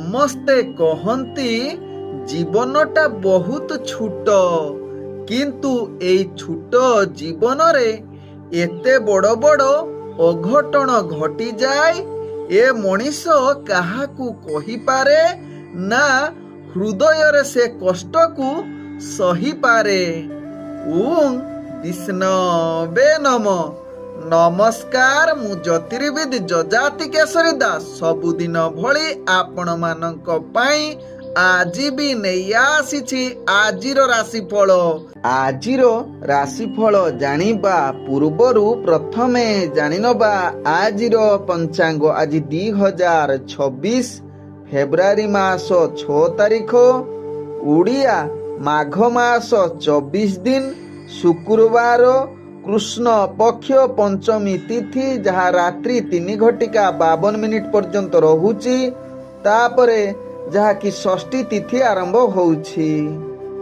ସମସ୍ତେ କହନ୍ତି ଜୀବନଟା ବହୁତ ଛୋଟ, କିନ୍ତୁ ଏଇ ଛୋଟ ଜୀବନରେ ଏତେ ବଡ଼ ବଡ଼ ଅଘଟଣ ଘଟିଯାଏ। ଏ ମଣିଷ କାହାକୁ କହିପାରେ ନା ହୃଦୟରେ ସେ କଷ୍ଟକୁ ସହିପାରେ। ଓଁ ବିଷ୍ଣବେ ନମ। ନମସ୍କାର, ମୁଁ ଜ୍ୟୋତିର୍ବିଦ ଯଯାତି କେଶରୀ ଦାସ ସବୁଦିନ ଭଳି ଆପଣମାନଙ୍କ ପାଇଁ ଆଜି ବି ନେଇ ଆସିଛି ଆଜିର ରାଶିଫଳ। ଆଜିର ରାଶିଫଳ ଜାଣିବା ପୂର୍ବରୁ ପ୍ରଥମେ ଜାଣିନେବା ଆଜିର ପଞ୍ଚାଙ୍ଗ। ଆଜି 2026 ଫେବୃଆରୀ ମାସ 6 ତାରିଖ, ଓଡ଼ିଆ ମାଘ ମାସ 24 ଦିନ, ଶୁକ୍ରବାର, କୃଷ୍ଣ ପକ୍ଷ ପଞ୍ଚମୀ ତିଥି, ଯାହା ରାତ୍ରି 3:52 ପର୍ଯ୍ୟନ୍ତ ରହୁଛି। ତାପରେ ଯାହାକି ଷଷ୍ଠୀ ତିଥି ଆରମ୍ଭ ହେଉଛି।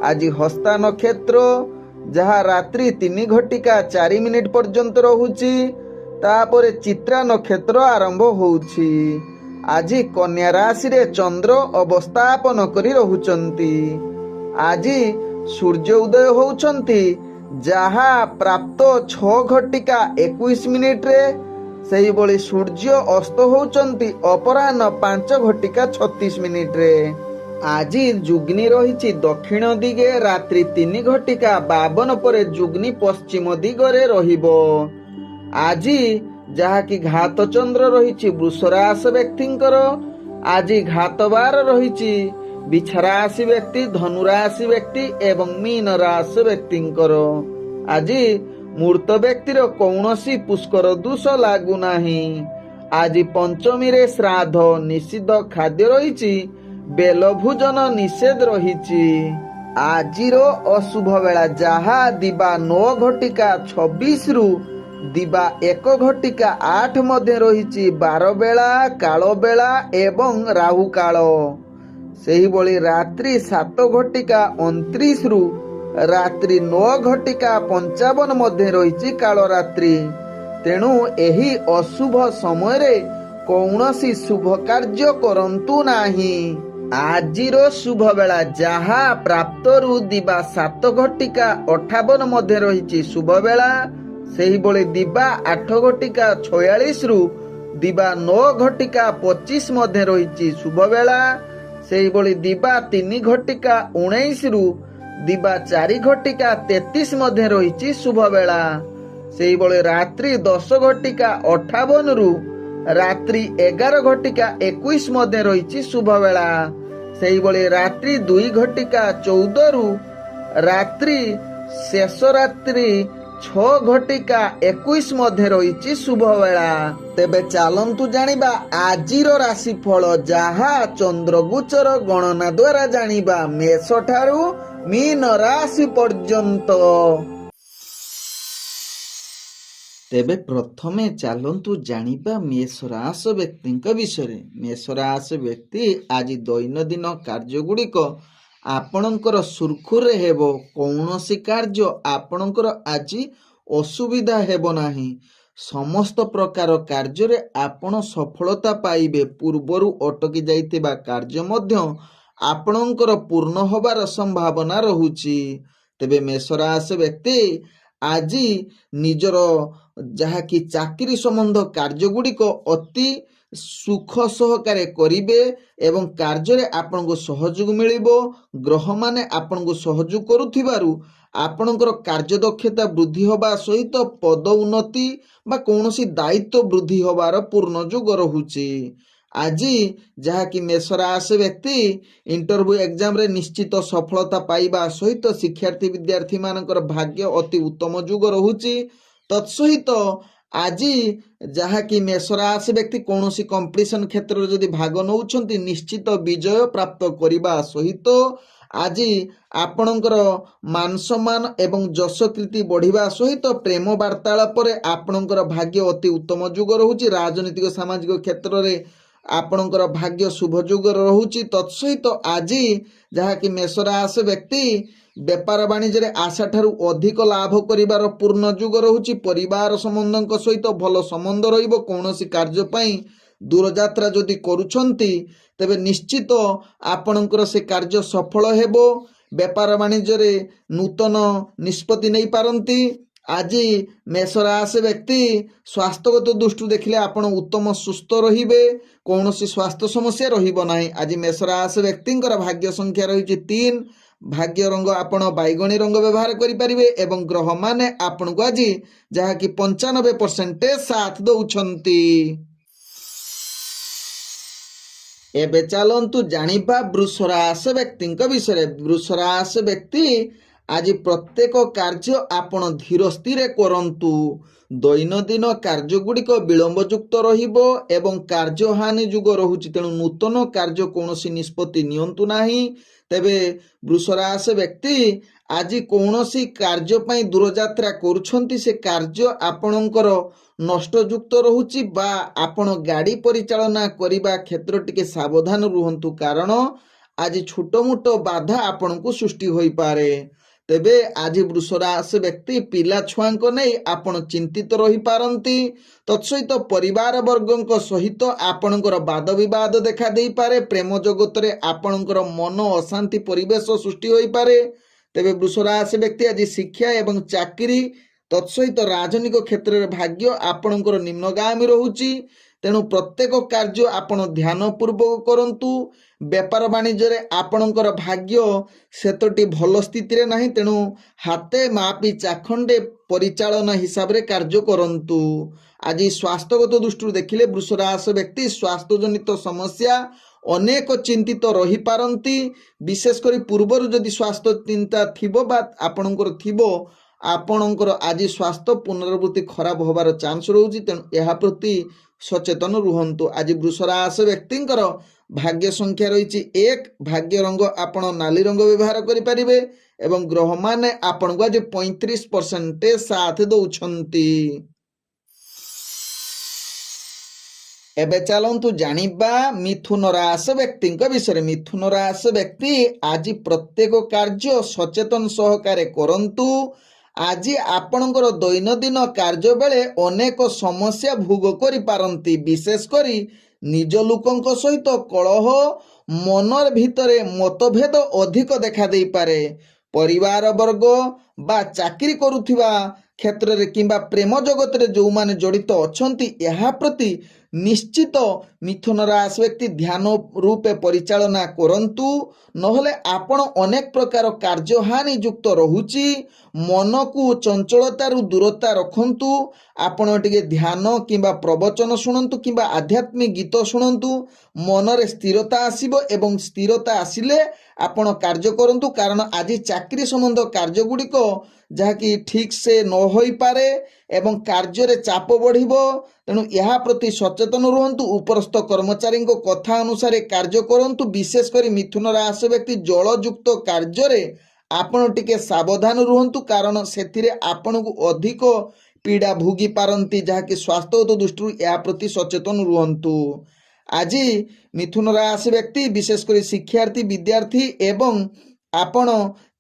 ଆଜି ହସ୍ତା ନକ୍ଷତ୍ର, ଯାହା ରାତ୍ରି 3:04 ପର୍ଯ୍ୟନ୍ତ ରହୁଛି। ତାପରେ ଚିତ୍ରା ନକ୍ଷତ୍ର ଆରମ୍ଭ ହେଉଛି। ଆଜି କନ୍ୟା ରାଶିରେ ଚନ୍ଦ୍ର ଅବସ୍ଥାପନ କରି ରହୁଛନ୍ତି। ଆଜି ସୂର୍ଯ୍ୟ ଉଦୟ ହେଉଛନ୍ତି, ଯାହା ପ୍ରାପ୍ତ 6:21। ସେହିଭଳି ସୂର୍ଯ୍ୟ ଅସ୍ତ ହେଉଛନ୍ତି ଅପରାହ୍ନ 5:36। ଆଜି ଯୁଗ୍ନି ରହିଛି ଦକ୍ଷିଣ ଦିଗେ ରାତ୍ରି 3:52 ପରେ ଯୁଗ୍ନି ପଶ୍ଚିମ ଦିଗରେ ରହିବ। ଆଜି ଯାହାକି ଘାତ ଚନ୍ଦ୍ର ରହିଛି ବୃଷ ରାଶି ବ୍ୟକ୍ତିଙ୍କର। ଆଜି ଘାତ ବାର ରହିଛି ବିଛା ରାଶି ବ୍ୟକ୍ତି, ଧନୁ ରାଶି ବ୍ୟକ୍ତି ଏବଂ ମୀନ ରାଶି ବ୍ୟକ୍ତିଙ୍କର। ଆଜି ମୂର୍ତ୍ତ ବ୍ୟକ୍ତିର କୌଣସି ପୁଷ୍କର ଦୋଷ ଲାଗୁନାହିଁ। ଆଜି ପଞ୍ଚମୀରେ ଶ୍ରାଦ୍ଧ ନିଷିଦ୍ଧ ଖାଦ୍ୟ ରହିଛି, ବେଲ ଭୋଜନ ନିଷେଧ ରହିଛି। ଆଜିର ଅଶୁଭ ବେଳା, ଯାହା ଦିବା 9:26 ଦିବା 1:08 ମଧ୍ୟ ରହିଛି। 12 ବେଳା, କାଳ ବେଳା ଏବଂ ରାହୁ କାଳ। ସେହିଭଳି ରାତ୍ରି 7:29 ରାତ୍ରି 9:55 ମଧ୍ୟ ରହିଛି କାଳରାତ୍ରି। ତେଣୁ ଏହି ଅଶୁଭ ସମୟରେ କୌଣସି ଶୁଭ କାର୍ଯ୍ୟ କରନ୍ତୁ ନାହିଁ। ଆଜିର ଶୁଭ ବେଳା, ଯାହା ପ୍ରାପ୍ତରୁ ଦିବା 7:58 ମଧ୍ୟ ରହିଛି ଶୁଭ ବେଳା। ସେହିଭଳି ଦିବା 8:46 ଦିବା 9:25 ମଧ୍ୟ ରହିଛି ଶୁଭ ବେଳା। ସେହିଭଳି ଦିବା 3:19 ଦିବା 4:33 ମଧ୍ୟ ରହିଛି ଶୁଭ ବେଳା। ସେହିଭଳି ରାତ୍ରି 10:58 ରାତ୍ରି 11:21 ମଧ୍ୟ ରହିଛି ଶୁଭ ବେଳା। ସେହିଭଳି ରାତ୍ରି 2:14 ରାତ୍ରି ଶେଷ ରାତ୍ରି 6:21 ମଧ୍ୟ ରହିଛି ଶୁଭ ବେଳା। ତେବେ ଚାଲନ୍ତୁ ଜାଣିବା ଆଜିର ରାଶିଫଳ, ଯାହା ଚନ୍ଦ୍ରଗୋଚର ଗଣନା ଦ୍ୱାରା ଜାଣିବା ମେଷ ଠାରୁ ମୀନ ରାଶି ପର୍ଯ୍ୟନ୍ତ। ତେବେ ପ୍ରଥମେ ଚାଲନ୍ତୁ ଜାଣିବା ମେଷ ରାଶି ବ୍ୟକ୍ତିଙ୍କ ବିଷୟରେ। ମେଷ ରାଶି ବ୍ୟକ୍ତି, ଆଜି ଦୈନନ୍ଦିନ କାର୍ଯ୍ୟଗୁଡ଼ିକ ଆପଣଙ୍କର ସୁରୁଖୁରୁରେ ହେବ। କୌଣସି କାର୍ଯ୍ୟ ଆପଣଙ୍କର ଆଜି ଅସୁବିଧା ହେବ ନାହିଁ। ସମସ୍ତ ପ୍ରକାର କାର୍ଯ୍ୟରେ ଆପଣ ସଫଳତା ପାଇବେ। ପୂର୍ବରୁ ଅଟକି ଯାଇଥିବା କାର୍ଯ୍ୟ ମଧ୍ୟ ଆପଣଙ୍କର ପୂର୍ଣ୍ଣ ହେବାର ସମ୍ଭାବନା ରହୁଛି। ତେବେ ମେଷ ରାଶି ବ୍ୟକ୍ତି ଆଜି ନିଜର ଯାହାକି ଚାକିରି ସମ୍ବନ୍ଧ କାର୍ଯ୍ୟଗୁଡ଼ିକ ଅତି ସୁଖ ସହକାରେ କରିବେ ଏବଂ କାର୍ଯ୍ୟରେ ଆପଣଙ୍କୁ ସହଯୋଗ ମିଳିବ। ଗ୍ରହମାନେ ଆପଣଙ୍କୁ ସହଯୋଗ କରୁଥିବାରୁ ଆପଣଙ୍କର କାର୍ଯ୍ୟଦକ୍ଷତା ବୃଦ୍ଧି ହେବା ସହିତ ପଦ ଉନ୍ନତି ବା କୌଣସି ଦାୟିତ୍ୱ ବୃଦ୍ଧି ହେବାର ପୂର୍ଣ୍ଣ ଯୋଗ ରହୁଛି। ଆଜି ଯାହାକି ମେଷ ରାଶି ବ୍ୟକ୍ତି ଇଣ୍ଟରଭ୍ୟୁ ଏକ୍ଜାମରେ ନିଶ୍ଚିତ ସଫଳତା ପାଇବା ସହିତ ଶିକ୍ଷାର୍ଥୀ ବିଦ୍ୟାର୍ଥୀମାନଙ୍କର ଭାଗ୍ୟ ଅତି ଉତ୍ତମ ଯୋଗ ରହୁଛି। ତତ୍ସହିତ ଆଜି ଯାହାକି ମେଷ ରାଶି ବ୍ୟକ୍ତି କୌଣସି କମ୍ପିଟିସନ କ୍ଷେତ୍ରରେ ଯଦି ଭାଗ ନେଉଛନ୍ତି, ନିଶ୍ଚିତ ବିଜୟ ପ୍ରାପ୍ତ କରିବା ସହିତ ଆଜି ଆପଣଙ୍କର ମାନ ସମ୍ମାନ ଏବଂ ଯଶ କୀର୍ତ୍ତି ବଢ଼ିବା ସହିତ ପ୍ରେମ ବାର୍ତ୍ତାଳାପରେ ଆପଣଙ୍କର ଭାଗ୍ୟ ଅତି ଉତ୍ତମ ଯୋଗ ରହୁଛି। ରାଜନୈତିକ ସାମାଜିକ କ୍ଷେତ୍ରରେ ଆପଣଙ୍କର ଭାଗ୍ୟ ଶୁଭ ଯୋଗ ରହୁଛି। ତତ୍ସହିତ ଆଜି ଯାହାକି ମେଷ ରାଶି ବ୍ୟକ୍ତି ବେପାର ବାଣିଜ୍ୟରେ ଆଶାଠାରୁ ଅଧିକ ଲାଭ କରିବାର ପୂର୍ଣ୍ଣ ଯୋଗ ରହୁଛି। ପରିବାର ସମ୍ବନ୍ଧଙ୍କ ସହିତ ଭଲ ସମ୍ବନ୍ଧ ରହିବ। କୌଣସି କାର୍ଯ୍ୟ ପାଇଁ ଦୂରଯାତ୍ରା ଯଦି କରୁଛନ୍ତି ତେବେ ନିଶ୍ଚିତ ଆପଣଙ୍କର ସେ କାର୍ଯ୍ୟ ସଫଳ ହେବ। ବେପାର ବାଣିଜ୍ୟରେ ନୂତନ ନିଷ୍ପତ୍ତି ନେଇପାରନ୍ତି। ଆଜି ମେଷ ରାଶି ବ୍ୟକ୍ତି ସ୍ୱାସ୍ଥ୍ୟଗତ ଦୃଷ୍ଟିରୁ ଦେଖିଲେ ଆପଣ ଉତ୍ତମ ସୁସ୍ଥ ରହିବେ, କୌଣସି ସ୍ୱାସ୍ଥ୍ୟ ସମସ୍ୟା ରହିବ ନାହିଁ। ଆଜି ମେଷ ରାଶି ବ୍ୟକ୍ତିଙ୍କର ଭାଗ୍ୟ ସଂଖ୍ୟା ରହିଛି 3, ଭାଗ୍ୟ ରଙ୍ଗ ଆପଣ ବାଇଗଣୀ ରଙ୍ଗ ବ୍ୟବହାର କରିପାରିବେ ଏବଂ ଗ୍ରହମାନେ ଆପଣଙ୍କୁ ଆଜି ଯାହାକି 95% ସାଥ ଦଉଛନ୍ତି। ଏବେ ଚାଲନ୍ତୁ ଜାଣିବା ବୃଷ ରାଶି ବ୍ୟକ୍ତିଙ୍କ ବିଷୟରେ। ବୃଷ ରାଶି ବ୍ୟକ୍ତି ଆଜି ପ୍ରତ୍ୟେକ କାର୍ଯ୍ୟ ଆପଣ ଧୀର ସ୍ଥିର କରନ୍ତୁ। ଦୈନନ୍ଦିନ କାର୍ଯ୍ୟଗୁଡ଼ିକ ବିଳମ୍ବଯୁକ୍ତ ରହିବ ଏବଂ କାର୍ଯ୍ୟହାନି ଯୁଗ ରହୁଛି, ତେଣୁ ନୂତନ କାର୍ଯ୍ୟ କୌଣସି ନିଷ୍ପତ୍ତି ନିଅନ୍ତୁ ନାହିଁ। ତେବେ ବୃଷ ରାଶି ବ୍ୟକ୍ତି ଆଜି କୌଣସି କାର୍ଯ୍ୟ ପାଇଁ ଦୂରଯାତ୍ରା କରୁଛନ୍ତି, ସେ କାର୍ଯ୍ୟ ଆପଣଙ୍କର ନଷ୍ଟଯୁକ୍ତ ରହୁଛି ବା ଆପଣ ଗାଡ଼ି ପରିଚାଳନା କରିବା କ୍ଷେତ୍ର ଟିକେ ସାବଧାନ ରୁହନ୍ତୁ, କାରଣ ଆଜି ଛୋଟ ମୋଟ ବାଧା ଆପଣଙ୍କୁ ସୃଷ୍ଟି ହୋଇପାରେ। ତେବେ ଆଜି ବୃଷ ରାଶି ବ୍ୟକ୍ତି ପିଲା ଛୁଆଙ୍କ ନେଇ ଆପଣ ଚିନ୍ତିତ ରହିପାରନ୍ତି। ତତ୍ସହିତ ପରିବାର ବର୍ଗଙ୍କ ସହିତ ଆପଣଙ୍କର ବାଦ ବିବାଦ ଦେଖା ଦେଇପାରେ। ପ୍ରେମ ଜଗତରେ ଆପଣଙ୍କର ମନ ଅଶାନ୍ତି ପରିବେଶ ସୃଷ୍ଟି ହୋଇପାରେ। ତେବେ ବୃଷ ରାଶି ବ୍ୟକ୍ତି ଆଜି ଶିକ୍ଷା ଏବଂ ଚାକିରି ତତ୍ସହିତ ରାଜନୈତିକ କ୍ଷେତ୍ରରେ ଭାଗ୍ୟ ଆପଣଙ୍କର ନିମ୍ନଗାମୀ ରହୁଛି, ତେଣୁ ପ୍ରତ୍ୟେକ କାର୍ଯ୍ୟ ଆପଣ ଧ୍ୟାନ ପୂର୍ବକ କରନ୍ତୁ। ବେପାର ବାଣିଜ୍ୟରେ ଆପଣଙ୍କର ଭାଗ୍ୟ ସେତଟି ଭଲ ସ୍ଥିତିରେ ନାହିଁ, ତେଣୁ ହାତେ ମାପି ଚାଖଣ୍ଡେ ପରିଚାଳନା ହିସାବରେ କାର୍ଯ୍ୟ କରନ୍ତୁ। ଆଜି ସ୍ୱାସ୍ଥ୍ୟଗତ ଦୃଷ୍ଟିରୁ ଦେଖିଲେ ବୃଷ ରାଶି ବ୍ୟକ୍ତି ସ୍ୱାସ୍ଥ୍ୟଜନିତ ସମସ୍ୟା ଅନେକ ଚିନ୍ତିତ ରହିପାରନ୍ତି। ବିଶେଷ କରି ପୂର୍ବରୁ ଯଦି ସ୍ୱାସ୍ଥ୍ୟ ଚିନ୍ତା ଥିବ ବା ଆପଣଙ୍କର ଥିବ, ଆପଣଙ୍କର ଆଜି ସ୍ୱାସ୍ଥ୍ୟ ପୁନରାବୃତ୍ତି ଖରାପ ହେବାର ଚାନ୍ସ ରହୁଛି, ତେଣୁ ଏହା ପ୍ରତି ସଚେତନ ରୁହନ୍ତୁ। ଆଜି ବୃଷ ରାଶି ବ୍ୟକ୍ତିଙ୍କର ଭାଗ୍ୟ ସଂଖ୍ୟା ରହିଛି 1, ଭାଗ୍ୟ ରଙ୍ଗ ଆପଣ ନାଲି ରଙ୍ଗ ବ୍ୟବହାର କରିପାରିବେ ଏବଂ ଗ୍ରହମାନେ ଆପଣଙ୍କୁ ଆଜି 35% ସାଥ ଦଉଛନ୍ତି। ଏବେ ଚାଲନ୍ତୁ ଜାଣିବା ମିଥୁନ ରାଶି ବ୍ୟକ୍ତିଙ୍କ ବିଷୟରେ। ମିଥୁନ ରାଶି ବ୍ୟକ୍ତି ଆଜି ପ୍ରତ୍ୟେକ କାର୍ଯ୍ୟ ସଚେତନ ସହକାରେ କରନ୍ତୁ। ଆଜି ଆପଣଙ୍କର ଦୈନନ୍ଦିନ କାର୍ଯ୍ୟ ବେଳେ ଅନେକ ସମସ୍ୟା ଭୋଗ କରିପାରନ୍ତି। ବିଶେଷ କରି ନିଜ ଲୋକଙ୍କ ସହିତ କଳହ, ମନ ଭିତରେ ମତଭେଦ ଅଧିକ ଦେଖା ଦେଇପାରେ। ପରିବାର ବର୍ଗ ବା ଚାକିରି କରୁଥିବା କ୍ଷେତ୍ରରେ କିମ୍ବା ପ୍ରେମ ଜଗତରେ ଯେଉଁମାନେ ଜଡ଼ିତ ଅଛନ୍ତି, ଏହା ପ୍ରତି ନିଶ୍ଚିତ ମିଥୁନ ରାଶି ବ୍ୟକ୍ତି ଧ୍ୟାନ ରୂପେ ପରିଚାଳନା କରନ୍ତୁ, ନହେଲେ ଆପଣ ଅନେକ ପ୍ରକାର କାର୍ଯ୍ୟହାନି ଯୁକ୍ତ ରହୁଛି। ମନକୁ ଚଞ୍ଚଳତାରୁ ଦୂରତା ରଖନ୍ତୁ। ଆପଣ ଟିକେ ଧ୍ୟାନ କିମ୍ବା ପ୍ରବଚନ ଶୁଣନ୍ତୁ କିମ୍ବା ଆଧ୍ୟାତ୍ମିକ ଗୀତ ଶୁଣନ୍ତୁ, ମନରେ ସ୍ଥିରତା ଆସିବ ଏବଂ ସ୍ଥିରତା ଆସିଲେ ଆପଣ କାର୍ଯ୍ୟ କରନ୍ତୁ, କାରଣ ଆଜି ଚାକିରି ସମ୍ବନ୍ଧ କାର୍ଯ୍ୟଗୁଡ଼ିକ ଯାହାକି ଠିକ୍ ସେ ନ ହୋଇପାରେ ଏବଂ କାର୍ଯ୍ୟରେ ଚାପ ବଢ଼ିବ, ତେଣୁ ଏହା ପ୍ରତି ସଚେତନ ରୁହନ୍ତୁ। ଉପରସ୍ଥ କର୍ମଚାରୀଙ୍କ କଥା ଅନୁସାରେ କାର୍ଯ୍ୟ କରନ୍ତୁ। ବିଶେଷ କରି ମିଥୁନ ରାଶି ବ୍ୟକ୍ତି ଜଳଯୁକ୍ତ କାର୍ଯ୍ୟରେ ଆପଣ ଟିକେ ସାବଧାନ ରୁହନ୍ତୁ, କାରଣ ସେଥିରେ ଆପଣଙ୍କୁ ଅଧିକ ପୀଡ଼ା ଭୋଗି ପାରନ୍ତି, ଯାହାକି ସ୍ୱାସ୍ଥ୍ୟଗତ ଦୃଷ୍ଟିରୁ ଏହା ପ୍ରତି ସଚେତନ ରୁହନ୍ତୁ। ଆଜି ମିଥୁନ ରାଶି ବ୍ୟକ୍ତି ବିଶେଷ କରି ଶିକ୍ଷାର୍ଥୀ, ବିଦ୍ୟାର୍ଥୀ ଏବଂ ଆପଣ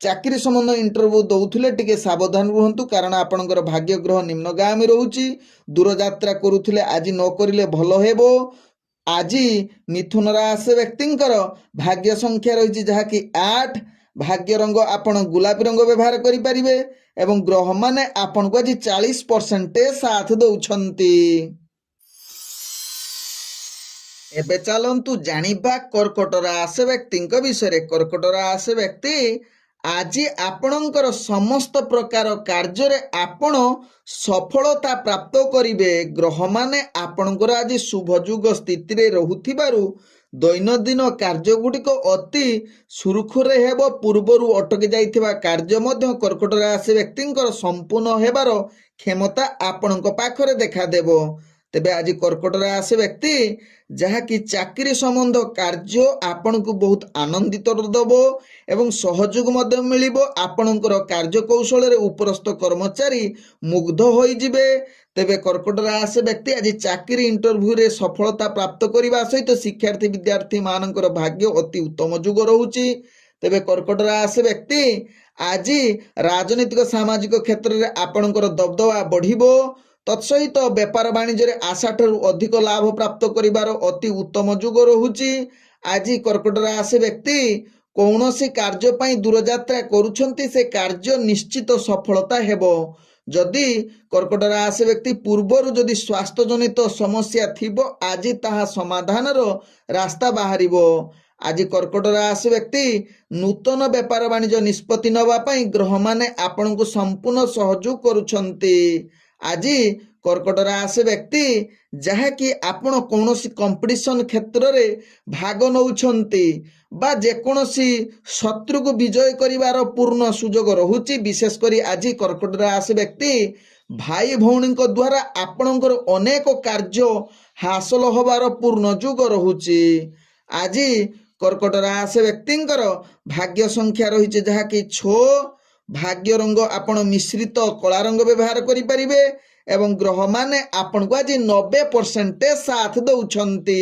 ଚାକିରି ସମ୍ବନ୍ଧ ଇଣ୍ଟରଭ୍ୟୁ ଦେଉଥିଲେ ଟିକେ ସାବଧାନ ରୁହନ୍ତୁ, କାରଣ ଆପଣଙ୍କର ଭାଗ୍ୟ ଗ୍ରହ ନିମ୍ନଗାମୀ ରହୁଛି। ଦୂରଯାତ୍ରା କରୁଥିଲେ ଆଜି ନ କରିଲେ ଭଲ ହେବ। ଆଜି ମିଥୁନ ରାଶି ବ୍ୟକ୍ତିଙ୍କର ଭାଗ୍ୟ ସଂଖ୍ୟା ରହିଛି ଯାହାକି 8, ଭାଗ୍ୟ ରଙ୍ଗ ଆପଣ ଗୋଲାପୀ ରଙ୍ଗ ବ୍ୟବହାର କରିପାରିବେ ଏବଂ ଗ୍ରହମାନେ ଆପଣଙ୍କୁ ଆଜି 40% ସାଥ ଦଉଛନ୍ତି। ଏବେ ଚାଲନ୍ତୁ ଜାଣିବା କର୍କଟ ରାଶି ବ୍ୟକ୍ତିଙ୍କ ବିଷୟରେ। କର୍କଟ ରାଶି ବ୍ୟକ୍ତି ଆଜି ଆପଣଙ୍କର ସମସ୍ତ ପ୍ରକାର କାର୍ଯ୍ୟରେ ଆପଣ ସଫଳତା ପ୍ରାପ୍ତ କରିବେ। ଗ୍ରହମାନେ ଆପଣଙ୍କର ଆଜି ଶୁଭଯୁଗ ସ୍ଥିତିରେ ରହୁଥିବାରୁ ଦୈନନ୍ଦିନ କାର୍ଯ୍ୟଗୁଡ଼ିକ ଅତି ସୁରୁଖୁରୁରେ ହେବ। ପୂର୍ବରୁ ଅଟକି ଯାଇଥିବା କାର୍ଯ୍ୟ ମଧ୍ୟ କର୍କଟ ରାଶି ବ୍ୟକ୍ତିଙ୍କର ସମ୍ପୂର୍ଣ୍ଣ ହେବାର କ୍ଷମତା ଆପଣଙ୍କ ପାଖରେ ଦେଖାଦେବ। ତେବେ ଆଜି କର୍କଟ ରାଶି ବ୍ୟକ୍ତି ଯାହାକି ଚାକିରି ସମ୍ବନ୍ଧ କାର୍ଯ୍ୟ ଆପଣଙ୍କୁ ବହୁତ ଆନନ୍ଦିତ ଦେବ ଏବଂ ସହଯୋଗ ମଧ୍ୟ ମିଳିବ। ଆପଣଙ୍କର କାର୍ଯ୍ୟକୌଶଳରେ ଉପରସ୍ଥ କର୍ମଚାରୀ ମୁଗ୍ଧ ହୋଇଯିବେ। ତେବେ କର୍କଟ ରାଶି ବ୍ୟକ୍ତି ଆଜି ଚାକିରି ଇଣ୍ଟରଭ୍ୟୁରେ ସଫଳତା ପ୍ରାପ୍ତ କରିବା ସହିତ ଶିକ୍ଷାର୍ଥୀ ବିଦ୍ୟାର୍ଥୀ ମାନଙ୍କର ଭାଗ୍ୟ ଅତି ଉତ୍ତମ ଯୁଗ ରହୁଛି। ତେବେ କର୍କଟ ରାଶି ବ୍ୟକ୍ତି ଆଜି ରାଜନୈତିକ ସାମାଜିକ କ୍ଷେତ୍ରରେ ଆପଣଙ୍କର ଦବଦବା ବଢ଼ିବ। तत्सहित बेपार वाणिज्य आशा ठारू अधिक लाभ प्राप्त करिवार अति उत्तम जुग रहुछि। आज कर्कट राशि व्यक्ति कौनसी कार्य पई दूरयात्रा करूछंती से कार्य निश्चित सफलता हेबो। जदि कर्कट राशि व्यक्ति पूर्वरु जदि स्वास्थ्य जनित समस्या थिबो आज ताहा समाधान रो रास्ता बाहरिबो। आज कर्कट राशि व्यक्ति नूतन बेपार वाणिज्य निष्पत्ति नवा पई ग्रह माने आपनकु संपूर्ण सहयोग करूछंती। आज कर्कट राशि व्यक्ति जहाँकि आपण कौनसी कंपटीशन क्षेत्र रे भाग नौछंती बा जेकोसी शत्रु को विजय करिवार पूर्ण सुजोग रहुछि। विशेष करी आज कर्कट राशि व्यक्ति भाई भौणी द्वारा आपणकर अनेक कार्य हासिल होबार पूर्ण जुग रहुछि। आज कर्कट राशि व्यक्तिंकर भाग्य संख्या रही जहाँकि 6। भाग्य रंग आपण मिश्रित कला रंग व्यवहार करि परिबे एवं ग्रह माने आपण को आज 90% साथ दउछंती।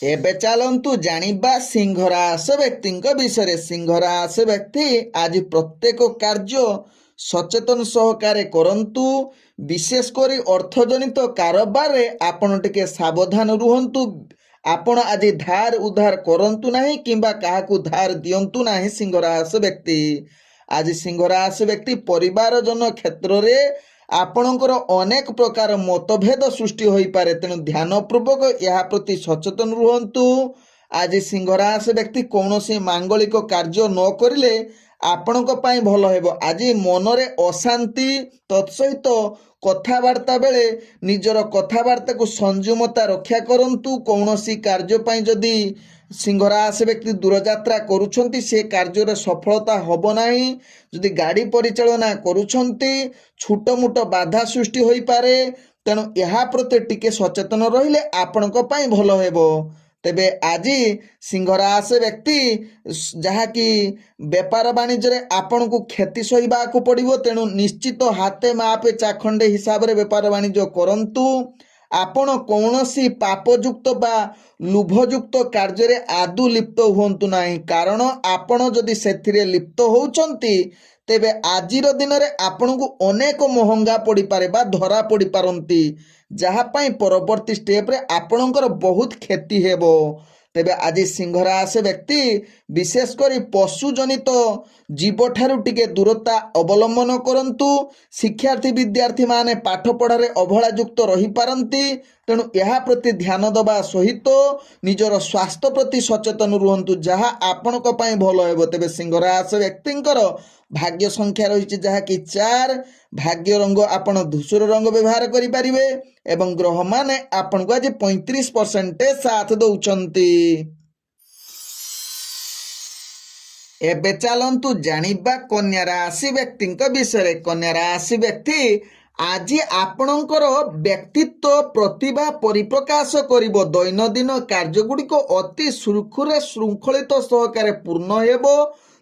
एबे चलंतु जानिबा सिंह राशि व्यक्तिंक विषय। सिंह राशि व्यक्ति आज प्रत्येक कार्य सचेतन सहकारे करंतु। विशेष करी अर्थजनित कारोबार रे आपण टिके सावधान रुहंतु। आपण आज धार उधार करंतु नहीं किंबा काहाकू धार दियंतु नहीं। सिंह राशि व्यक्ति आज सिंह राशि व्यक्ति परिवार जन क्षेत्र रे आपणकर अनेक प्रकार मतभेद सृष्टि होई पारे, तेणु ध्यान पूर्वक यह प्रति सचेतन रुहंतु। आज सिंह राशि व्यक्ति कौनसी मांगलिक कार्य न करिले आपणक पई भल हेबो। आज मनरे अशांति तत्सहित कथावार्ता बेले निजर कथावार्ता को संयमता रक्षा करंतु। कौनसी कार्य पई जदि सिंह राशि व्यक्ति दूरयात्रा करूछंती से कार्य सफलता हब नाही। जदि गाड़ी परिचालना करूछंती छोट मोट बाधा सृष्टि होई पारे, तेणु यह प्रति टिके सचेतन रहिले आपणक पई भल हेबो। तेबे आज सिंह राशि व्यक्ति जहाँकि बेपार वाणिज्य आपण को क्षति सहिबा को पड़िबो, तेणु निश्चित हाथे मापे चाखंडे हिसाब रे बेपार वाणिज्य करंतु। आपण कौनसी पापयुक्त बा लुभयुक्त कार्य रे आदु लिप्त हुंतु नाही, कारण आपण जदि सेथिरे लिप्त होउचंती तेबे आजिर दिन रे आपण को अनेक महंगा पड़ी पारे बा धरा पड़ी पारंती, जहा पई परवर्ती स्टेप रे आपणकर बहुत क्षति हेबो। तेबे आज सिंह राशि व्यक्ति विशेष करी पशु जनित जीव ठारू टिके दूरता अवलंबन करंतु। शिक्षार्थी विद्यार्थी माने पाठ पढ़ारे अवहेला युक्त रही पारंती, तेणु यह प्रति ध्यान दबा सहित निजर स्वास्थ्य प्रति सचेतन रुहंतु, जहा आपणक पई भल हेबो। तेबे सिंह राशि व्यक्तिंकर भाग्य संख्या रही जहाँकि 4। भाग्य रंग आपण धूसर रंग व्यवहार करि परिबे एवं ग्रह माने आपण को आज 35% साथ दउचंती। एबे चलंतु जानिबा कन्या राशि व्यक्तिंक विषय। कन्या राशि व्यक्ति आज आपणकर व्यक्तित्व प्रतिभा परिप्रकाश करिबो। दैनंदिन कार्य गुड़िक अति सुरखुरे श्रृंखलित सहकारे पूर्ण हेबो।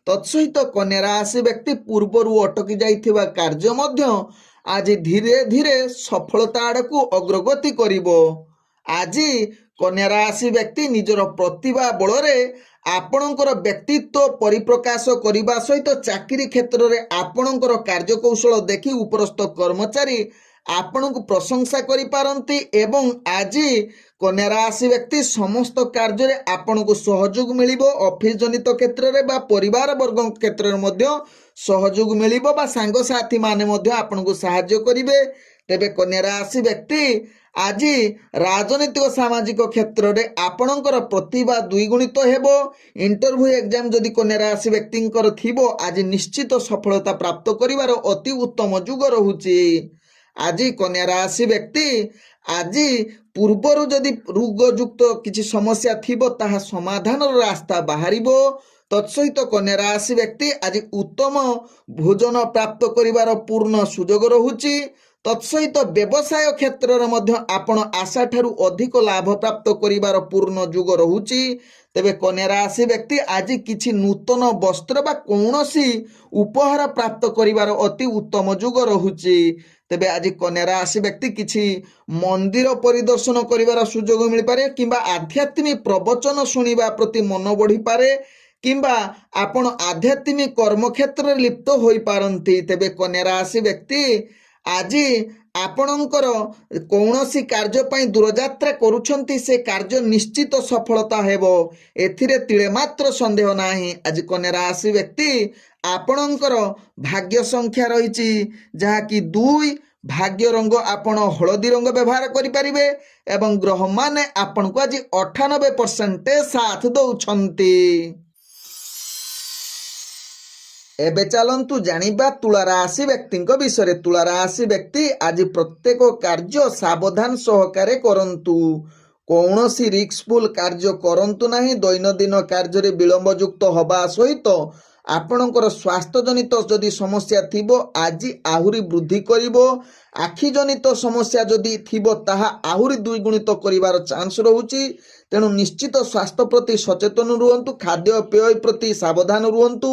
तत्सहित कन्या राशि व्यक्ति पूर्वरु अटकी जाइथिबा कार्य मध्य आज धीरे धीरे सफलता आड़कू अग्रगति करिबो। आज कन्या राशि व्यक्ति निजर प्रतिभा बलरे आपणकर व्यक्तित्व परिप्रकाश करने सहित चाकरी क्षेत्र में आपणकर कार्यकौशल देखि उपरस्थ कर्मचारी आपण को प्रशंसा करि पारंती एवं आज कन्या राशि व्यक्ति समस्त कार्य रे आपण को सहयोग मिलिबो। ऑफिस जनित क्षेत्र रे बा परिवार वर्ग क्षेत्र रे मध्य सहयोग मिलिबो बा सांग साथी माने मध्य आपण को सहायता करिवे। तेबे कन्या राशि व्यक्ति आज राजनीतिक सामाजिक क्षेत्र रे आपणकर प्रतिभा द्विगुणित हेबो। इंटरव्यू एग्जाम जदि कन्या राशि व्यक्तिंकर थिबो आज निश्चित सफलता प्राप्त करिवार अति उत्तम जुग रहुची। आज कन्या राशि व्यक्ति आज पूर्वर जदि रोगयुक्त किसी समस्या थिबो ताहा समाधान रास्ता बाहरिबो। तत्सहित कन्या राशि व्यक्ति आज उत्तम भोजन प्राप्त करिवार पूर्ण सुजोग रहुची। तत्सहित व्यवसाय क्षेत्र रे मध्य आपण आशा ठारू अधिक लाभ प्राप्त करिवार पूर्ण जुग रहुची। तेबे कन्या राशि व्यक्ति आज किछि नूतन वस्त्र बा कौनसी उपहार प्राप्त करिवार अति उत्तम जुग रहुची। तेबे आज कन्या राशि व्यक्ति किछि मंदिर परिदर्शन करिवार सुजोग मिल पारे किंबा आध्यात्मिक प्रवचन सुनिबा प्रति मन बढ़ी पारे କିମ୍ବା ଆପଣ ଆଧ୍ୟାତ୍ମିକ କର୍ମକ୍ଷେତ୍ରରେ ଲିପ୍ତ ହୋଇପାରନ୍ତି। ତେବେ କନ୍ୟା ରାଶି ବ୍ୟକ୍ତି ଆଜି ଆପଣଙ୍କର କୌଣସି କାର୍ଯ୍ୟ ପାଇଁ ଦୂରଯାତ୍ରା କରୁଛନ୍ତି, ସେ କାର୍ଯ୍ୟ ନିଶ୍ଚିତ ସଫଳତା ହେବ, ଏଥିରେ ତିଳେ ମାତ୍ର ସନ୍ଦେହ ନାହିଁ। ଆଜି କନ୍ୟା ରାଶି ବ୍ୟକ୍ତି ଆପଣଙ୍କର ଭାଗ୍ୟ ସଂଖ୍ୟା ରହିଛି ଯାହାକି 2, ଭାଗ୍ୟ ରଙ୍ଗ ଆପଣ ହଳଦୀ ରଙ୍ଗ ବ୍ୟବହାର କରିପାରିବେ ଏବଂ ଗ୍ରହମାନେ ଆପଣଙ୍କୁ ଆଜି 98% ସାଥ ଦଉଛନ୍ତି। ଏବେ ଚାଲନ୍ତୁ ଜାଣିବା ତୁଳା ରାଶି ବ୍ୟକ୍ତିଙ୍କ ବିଷୟରେ। ତୁଳା ରାଶି ବ୍ୟକ୍ତି ଆଜି ପ୍ରତ୍ୟେକ କାର୍ଯ୍ୟ ସାବଧାନ ସହକାରେ କରନ୍ତୁ। କୌଣସି ରିସ୍କଫୁଲ କାର୍ଯ୍ୟ କରନ୍ତୁ ନାହିଁ। ଦୈନନ୍ଦିନ କାର୍ଯ୍ୟରେ ବିଳମ୍ବ ଯୁକ୍ତ ହେବା ସହିତ ଆପଣଙ୍କର ସ୍ୱାସ୍ଥ୍ୟଜନିତ ଯଦି ସମସ୍ୟା ଥିବ ଆଜି ଆହୁରି ବୃଦ୍ଧି କରିବ। ଆଖି ଜନିତ ସମସ୍ୟା ଯଦି ଥିବ ତାହା ଆହୁରି ଦ୍ୱିଗୁଣିତ କରିବାର ଚାନ୍ସ ରହୁଛି। ତେଣୁ ନିଶ୍ଚିତ ସ୍ୱାସ୍ଥ୍ୟ ପ୍ରତି ସଚେତନ ରୁହନ୍ତୁ। ଖାଦ୍ୟପେୟ ପ୍ରତି ସାବଧାନ ରୁହନ୍ତୁ।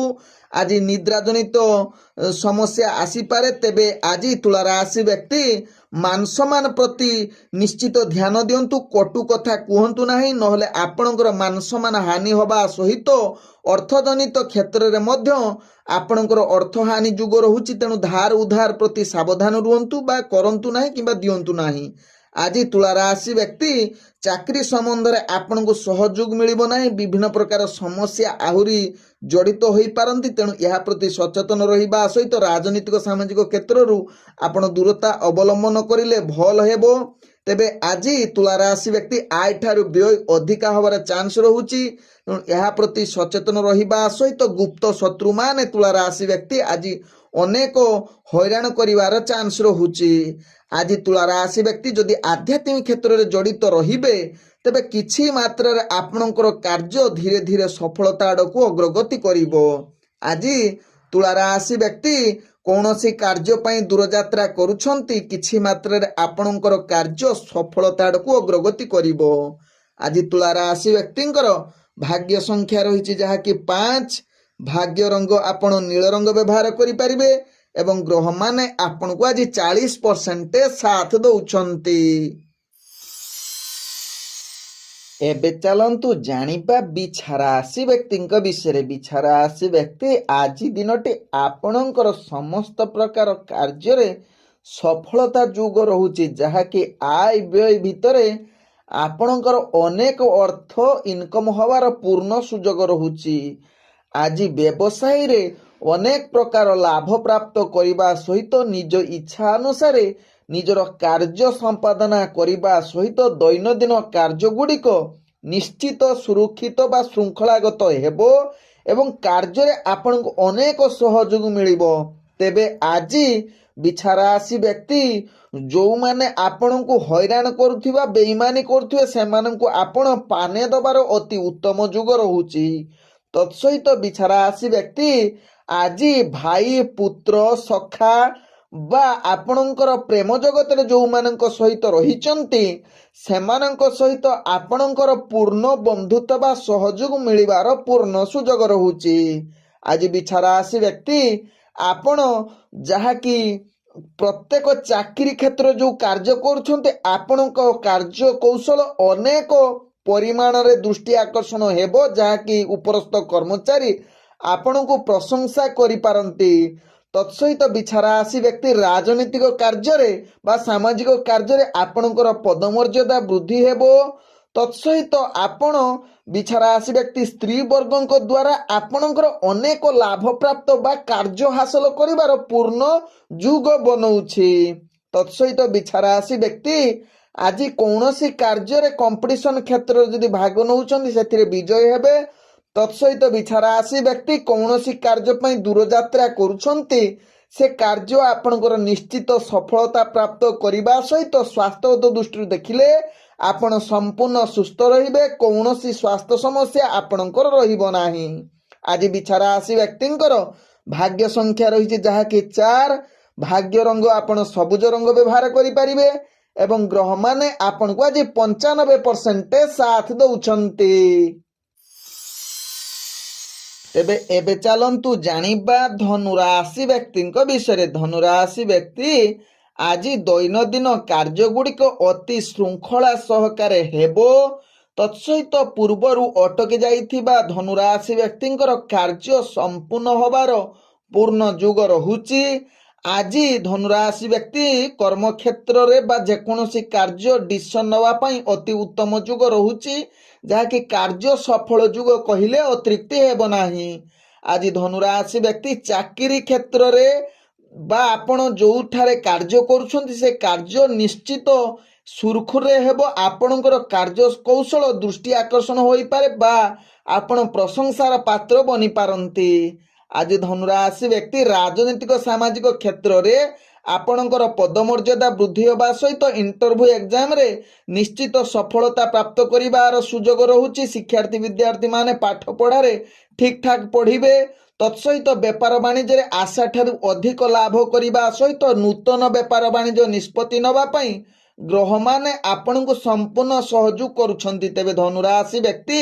ଆଜି ନିଦ୍ରା ଜନିତ ସମସ୍ୟା ଆସିପାରେ। ତେବେ ଆଜି ତୁଳା ରାଶି ବ୍ୟକ୍ତି ମାନ ସମ୍ମାନ ପ୍ରତି ନିଶ୍ଚିତ ଧ୍ୟାନ ଦିଅନ୍ତୁ। କଟୁ କଥା କୁହନ୍ତୁ ନାହିଁ, ନହେଲେ ଆପଣଙ୍କର ମାନ ସମ୍ମାନ ହାନି ହେବା ସହିତ ଅର୍ଥଜନିତ କ୍ଷେତ୍ରରେ ମଧ୍ୟ ଆପଣଙ୍କର ଅର୍ଥହାନି ଯୋଗ ରହୁଛି। ତେଣୁ ଧାର ଉଧାର ପ୍ରତି ସାବଧାନ ରୁହନ୍ତୁ ବା କରନ୍ତୁ ନାହିଁ କିମ୍ବା ଦିଅନ୍ତୁ ନାହିଁ। ଆଜି ତୁଳା ରାଶି ବ୍ୟକ୍ତି ଚାକିରି ସମ୍ବନ୍ଧରେ ଆପଣଙ୍କୁ ସହଯୋଗ ମିଳିବ ନାହିଁ। ବିଭିନ୍ନ ପ୍ରକାର ସମସ୍ୟା ଆହୁରି ଜଡ଼ିତ ହୋଇପାରନ୍ତି। ତେଣୁ ଏହା ପ୍ରତି ସଚେତନ ରହିବା ସହିତ ରାଜନୈତିକ ସାମାଜିକ କ୍ଷେତ୍ରରୁ ଆପଣ ଦୂରତା ଅବଲମ୍ବନ କରିଲେ ଭଲ ହେବ। ତେବେ ଆଜି ତୁଳା ରାଶି ବ୍ୟକ୍ତି ଆୟ ଠାରୁ ବ୍ୟୟ ଅଧିକା ହେବାର ଚାନ୍ସ ରହୁଛି। ତେଣୁ ଏହା ପ୍ରତି ସଚେତନ ରହିବା ସହିତ ଗୁପ୍ତ ଶତ୍ରୁମାନେ ତୁଳା ରାଶି ବ୍ୟକ୍ତି ଆଜି ଅନେକ ହଇରାଣ କରିବାର ଚାନ୍ସ ରହୁଛି। ଆଜି ତୁଳା ରାଶି ବ୍ୟକ୍ତି ଯଦି ଆଧ୍ୟାତ୍ମିକ କ୍ଷେତ୍ରରେ ଜଡ଼ିତ ରହିବେ ତେବେ କିଛି ମାତ୍ରାରେ ଆପଣଙ୍କର କାର୍ଯ୍ୟ ଧୀରେ ଧୀରେ ସଫଳତା ଆଡ଼କୁ ଅଗ୍ରଗତି କରିବ। ଆଜି ତୁଳା ରାଶି ବ୍ୟକ୍ତି କୌଣସି କାର୍ଯ୍ୟ ପାଇଁ ଦୂରଯାତ୍ରା କରୁଛନ୍ତି, କିଛି ମାତ୍ରାରେ ଆପଣଙ୍କର କାର୍ଯ୍ୟ ସଫଳତା ଆଡ଼କୁ ଅଗ୍ରଗତି କରିବ। ଆଜି ତୁଳା ରାଶି ବ୍ୟକ୍ତିଙ୍କର ଭାଗ୍ୟ ସଂଖ୍ୟା ରହିଛି ଯାହାକି 5, ଭାଗ୍ୟ ରଙ୍ଗ ଆପଣ ନୀଳ ରଙ୍ଗ ବ୍ୟବହାର କରିପାରିବେ ଏବଂ ଗ୍ରହମାନେ ଆପଣଙ୍କୁ ଆଜି 40% ସାଥ ଦଉଛନ୍ତି। ଏବେ ଚାଲନ୍ତୁ ଜାଣିବା ବିଛା ରାଶି ବ୍ୟକ୍ତିଙ୍କ ବିଷୟରେ। ବିଛା ରାଶି ବ୍ୟକ୍ତି ଆଜି ଦିନଟି ଆପଣଙ୍କର ସମସ୍ତ ପ୍ରକାର କାର୍ଯ୍ୟରେ ସଫଳତା ଯୋଗ ରହୁଛି, ଯାହାକି ଆୟ ବ୍ୟୟ ଭିତରେ ଆପଣଙ୍କର ଅନେକ ଅର୍ଥ ଇନକମ୍ ହେବାର ପୂର୍ଣ୍ଣ ସୁଯୋଗ ରହୁଛି। ଆଜି ବ୍ୟବସାୟୀରେ ଅନେକ ପ୍ରକାର ଲାଭ ପ୍ରାପ୍ତ କରିବା ସହିତ ନିଜ ଇଚ୍ଛା ଅନୁସାରେ ନିଜର କାର୍ଯ୍ୟ ସମ୍ପାଦନା କରିବା ସହିତ ଦୈନନ୍ଦିନ କାର୍ଯ୍ୟଗୁଡ଼ିକ ନିଶ୍ଚିତ ସୁରକ୍ଷିତ ବା ଶୃଙ୍ଖଳାଗତ ହେବ ଏବଂ କାର୍ଯ୍ୟରେ ଆପଣଙ୍କୁ ଅନେକ ସହଯୋଗ ମିଳିବ। ତେବେ ଆଜି ବିଛା ରାଶି ବ୍ୟକ୍ତି ଯେଉଁମାନେ ଆପଣଙ୍କୁ ହଇରାଣ କରୁଥିବା ବେଇମାନି କରୁଥିବେ ସେମାନଙ୍କୁ ଆପଣ ପାନେ ଦେବାର ଅତି ଉତ୍ତମ ଯୋଗ ରହୁଛି। ତତ୍ସହିତ ବିଛା ରାଶି ବ୍ୟକ୍ତି ଆଜି ଭାଇ, ପୁତ୍ର, ସଖା ବା ଆପଣଙ୍କର ପ୍ରେମ ଜଗତରେ ଯେଉଁମାନଙ୍କ ସହିତ ରହିଛନ୍ତି ସେମାନଙ୍କ ସହିତ ଆପଣଙ୍କର ପୂର୍ଣ୍ଣ ବନ୍ଧୁତ୍ୱ ବା ସହଯୋଗ ମିଳିବାର ପୂର୍ଣ୍ଣ ସୁଯୋଗ ରହୁଛି। ଆଜି ବିଛା ରାଶି ବ୍ୟକ୍ତି ଆପଣ ଯାହାକି ପ୍ରତ୍ୟେକ ଚାକିରି କ୍ଷେତ୍ରରେ ଯେଉଁ କାର୍ଯ୍ୟ କରୁଛନ୍ତି ଆପଣଙ୍କ କାର୍ଯ୍ୟ କୌଶଳ ଅନେକ ପରିମାଣରେ ଦୃଷ୍ଟି ଆକର୍ଷଣ ହେବ, ଯାହାକି ଉପରସ୍ଥ କର୍ମଚାରୀ ଆପଣଙ୍କୁ ପ୍ରଶଂସା କରିପାରନ୍ତି। ତତ୍ସହିତ ବିଛା ରାଶି ବ୍ୟକ୍ତି ରାଜନୈତିକ କାର୍ଯ୍ୟରେ ବା ସାମାଜିକ କାର୍ଯ୍ୟରେ ଆପଣଙ୍କର ପଦମର୍ଯ୍ୟାଦା ବୃଦ୍ଧି ହେବ। ତତ୍ସହିତ ଆପଣ ବିଛା ରାଶି ବ୍ୟକ୍ତି ସ୍ତ୍ରୀ ବର୍ଗଙ୍କ ଦ୍ୱାରା ଆପଣଙ୍କର ଅନେକ ଲାଭ ପ୍ରାପ୍ତ ବା କାର୍ଯ୍ୟ ହାସଲ କରିବାର ପୂର୍ଣ୍ଣ ଯୋଗ ବନଉଛି। ତତ୍ସହିତ ବିଛା ରାଶି ବ୍ୟକ୍ତି ଆଜି କୌଣସି କାର୍ଯ୍ୟରେ କମ୍ପିଟିସନ କ୍ଷେତ୍ରରେ ଯଦି ଭାଗ ନେଉଛନ୍ତି ସେଥିରେ ବିଜୟ ହେବେ। ତତ୍ସହିତ ବିଛା ରାଶି ବ୍ୟକ୍ତି କୌଣସି କାର୍ଯ୍ୟ ପାଇଁ ଦୂରଯାତ୍ରା କରୁଛନ୍ତି, ସେ କାର୍ଯ୍ୟ ଆପଣଙ୍କର ନିଶ୍ଚିତ ସଫଳତା ପ୍ରାପ୍ତ କରିବା ସହିତ ସ୍ୱାସ୍ଥ୍ୟଗତ ଦୃଷ୍ଟିରୁ ଦେଖିଲେ ଆପଣ ସମ୍ପୂର୍ଣ୍ଣ ସୁସ୍ଥ ରହିବେ। କୌଣସି ସ୍ୱାସ୍ଥ୍ୟ ସମସ୍ୟା ଆପଣଙ୍କର ରହିବ ନାହିଁ। ଆଜି ବିଛା ରାଶି ବ୍ୟକ୍ତିଙ୍କର ଭାଗ୍ୟ ସଂଖ୍ୟା ରହିଛି ଯାହାକି 4, ଭାଗ୍ୟ ରଙ୍ଗ ଆପଣ ସବୁଜ ରଙ୍ଗ ବ୍ୟବହାର କରିପାରିବେ ଏବଂ ଗ୍ରହମାନେ ଆପଣଙ୍କୁ ଆଜି 95% ସାଥ ଦଉଛନ୍ତି। ତେବେ ଏବେ ଚାଲନ୍ତୁ ଜାଣିବା ଧନୁ ରାଶି ବ୍ୟକ୍ତିଙ୍କ ବିଷୟରେ। ଧନୁ ରାଶି ବ୍ୟକ୍ତି ଆଜି ଦୈନନ୍ଦିନ କାର୍ଯ୍ୟଗୁଡ଼ିକ ଅତି ଶୃଙ୍ଖଳା ସହକାରେ ହେବ ତତ୍ସହିତ ପୂର୍ବରୁ ଅଟକି ଯାଇଥିବା ଧନୁରାଶି ବ୍ୟକ୍ତିଙ୍କର କାର୍ଯ୍ୟ ସମ୍ପୂର୍ଣ୍ଣ ହେବାର ପୂର୍ଣ୍ଣ ଯୁଗ ରହୁଛି। ଆଜି ଧନୁରାଶି ବ୍ୟକ୍ତି କର୍ମକ୍ଷେତ୍ରରେ ବା ଯେକୌଣସି କାର୍ଯ୍ୟ ଡିସିସନ ନେବା ପାଇଁ ଅତି ଉତ୍ତମ ଯୁଗ ରହୁଛି, ଯାହାକି କାର୍ଯ୍ୟ ସଫଳ ଯୁଗ କହିଲେ ଅତ୍ୟୁକ୍ତି ହେବ ନାହିଁ। ଆଜି ଧନୁରାଶି ବ୍ୟକ୍ତି ଚାକିରି କ୍ଷେତ୍ରରେ ବା ଆପଣ ଯେଉଁଠାରେ କାର୍ଯ୍ୟ କରୁଛନ୍ତି ସେ କାର୍ଯ୍ୟ ନିଶ୍ଚିତ ସୁରୁଖୁରୁରେ ହେବ। ଆପଣଙ୍କର କାର୍ଯ୍ୟ କୌଶଳ ଦୃଷ୍ଟି ଆକର୍ଷଣ ହୋଇପାରେ ବା ଆପଣ ପ୍ରଶଂସାର ପାତ୍ର ବନିପାରନ୍ତି। ଆଜି ଧନୁରାଶି ବ୍ୟକ୍ତି ରାଜନୈତିକ ସାମାଜିକ କ୍ଷେତ୍ରରେ ଆପଣଙ୍କର ପଦମର୍ଯ୍ୟାଦା ବୃଦ୍ଧି ହେବା ସହିତ ଇଣ୍ଟରଭ୍ୟୁ ଏକ୍ଜାମରେ ନିଶ୍ଚିତ ସଫଳତା ପ୍ରାପ୍ତ କରିବାର ସୁଯୋଗ ରହୁଛି। ଶିକ୍ଷାର୍ଥୀ ବିଦ୍ୟାର୍ଥୀମାନେ ପାଠ ପଢ଼ାରେ ଠିକ୍ ଠାକ୍ ପଢ଼ିବେ। ତତ୍ସହିତ ବେପାର ବାଣିଜ୍ୟରେ ଆଶାଠାରୁ ଅଧିକ ଲାଭ କରିବା ସହିତ ନୂତନ ବେପାର ବାଣିଜ୍ୟ ନିଷ୍ପତ୍ତି ନେବା ପାଇଁ ଗ୍ରହମାନେ ଆପଣଙ୍କୁ ସମ୍ପୂର୍ଣ୍ଣ ସହଯୋଗ କରୁଛନ୍ତି। ତେବେ ଧନୁରାଶି ବ୍ୟକ୍ତି